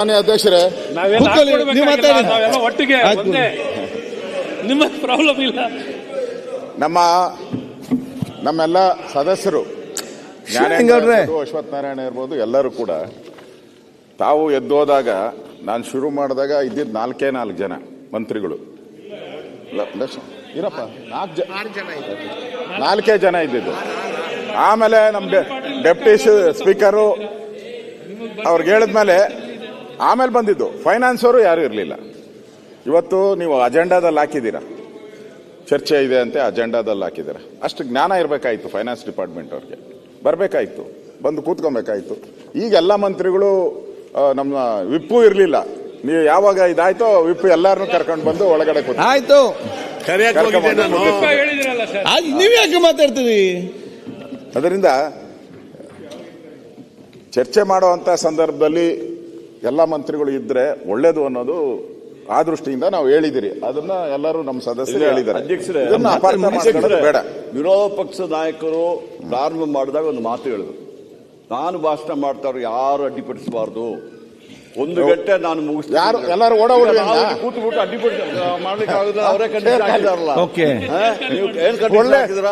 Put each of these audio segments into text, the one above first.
ಅಧ್ಯಕ್ಷರೇ, ನಾವೆಲ್ಲ ಒಟ್ಟಿಗೆ ಒಂದೇ, ನಿಮ್ಮ ಪ್ರಾಬ್ಲಮ್ ಇಲ್ಲ. ನಮ್ಮೆಲ್ಲ ಸದಸ್ಯರು ಅಶ್ವಥ್ ನಾರಾಯಣ ಇರ್ಬೋದು, ಎಲ್ಲರೂ ಕೂಡ ತಾವು ಎದ್ದೋದಾಗ ನಾನು ಶುರು ಮಾಡಿದಾಗ ಇದ್ದಿದ್ದು 4 ಜನ ಮಂತ್ರಿಗಳು. ಇರಪ್ಪ 4 ಜನ ಇದ್ದಿದ್ದು. ಆಮೇಲೆ ನಮ್ಮ ಡೆಪ್ಟಿ ಸ್ಪೀಕರು ಅವ್ರಿಗೆ ಹೇಳಿದ್ಮೇಲೆ ಆಮೇಲೆ ಬಂದಿದ್ದು ಫೈನಾನ್ಸ್ ಅವರು ಯಾರು ಇರಲಿಲ್ಲ. ಇವತ್ತು ನೀವು ಅಜೆಂಡಾದಲ್ಲಿ ಹಾಕಿದ್ದೀರಾ, ಚರ್ಚೆ ಇದೆ ಅಂತ ಅಜೆಂಡಾದಲ್ಲಿ ಹಾಕಿದ್ದೀರಾ. ಅಷ್ಟು ಜ್ಞಾನ ಇರಬೇಕಾಯ್ತು ಫೈನಾನ್ಸ್ ಡಿಪಾರ್ಟ್ಮೆಂಟ್ ಅವ್ರಿಗೆ, ಬರಬೇಕಾಯ್ತು, ಬಂದು ಕೂತ್ಕೊಬೇಕಾಯ್ತು. ಈಗ ಎಲ್ಲ ಮಂತ್ರಿಗಳು ನಮ್ಮ ವಿಪ್ಪು ಇರಲಿಲ್ಲ. ನೀವು ಯಾವಾಗ ಇದಾಯ್ತೋ ವಿಪ್ಪು ಎಲ್ಲಾರನ್ನೂ ಕರ್ಕೊಂಡು ಬಂದು ಒಳಗಡೆ ಕೂತು ಆಯ್ತು. ನೀವ್ ಯಾಕೆ ಮಾತಾಡ್ತೀರಿ? ಅದರಿಂದ ಚರ್ಚೆ ಮಾಡುವಂತ ಸಂದರ್ಭದಲ್ಲಿ ಎಲ್ಲ ಮಂತ್ರಿಗಳು ಇದ್ರೆ ಒಳ್ಳೇದು ಅನ್ನೋದು ಆ ದೃಷ್ಟಿಯಿಂದ ನಾವು ಹೇಳಿದಿರಿ. ಅದನ್ನ ಎಲ್ಲರೂ ನಮ್ಮ ಸದಸ್ಯರು ಹೇಳಿದ್ದಾರೆ. ಬೇಡ. ವಿರೋಧ ಪಕ್ಷದ ನಾಯಕರು ಪ್ರಾರಂಭ ಮಾಡಿದಾಗ ಒಂದು ಮಾತು ಹೇಳಿದ್ರು, ನಾನು ಭಾಷಣ ಮಾಡ್ತಾರೋ ಯಾರು ಅಡ್ಡಿಪಡಿಸಬಾರ್ದು, 1 ಗಂಟೆ ನಾನು ಮುಗಿಸ್ತೀನಿ. ಯಾರು ಎಲ್ಲರೂ ಕೂತ್ಬಿಟ್ಟು ಅಡ್ಡಿಪಡಿಸ ಮಾಡ್ಲಿಕ್ಕೆ ಆಗುದಿಲ್ಲ, ಅವರೇ ಕಂಡಿದ್ದಾರಲ್ಲ.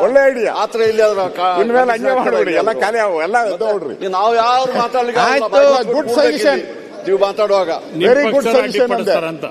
ಒಳ್ಳೆ ಐಡಿಯಾ. ಆತರ ಇಲ್ಲಿ ಎಲ್ಲ ಖಾಲಿ ಎಲ್ಲ ನಾವು ಯಾರು ಮಾತಾಡ್ಲಿಕ್ಕೆ ಗುಡ್ ಸಜೆಷನ್. ನೀವು ಮಾತಾಡುವಾಗ ವೆರಿ ಗುಡ್ ಸಜೆಷನ್ ಅಂತ.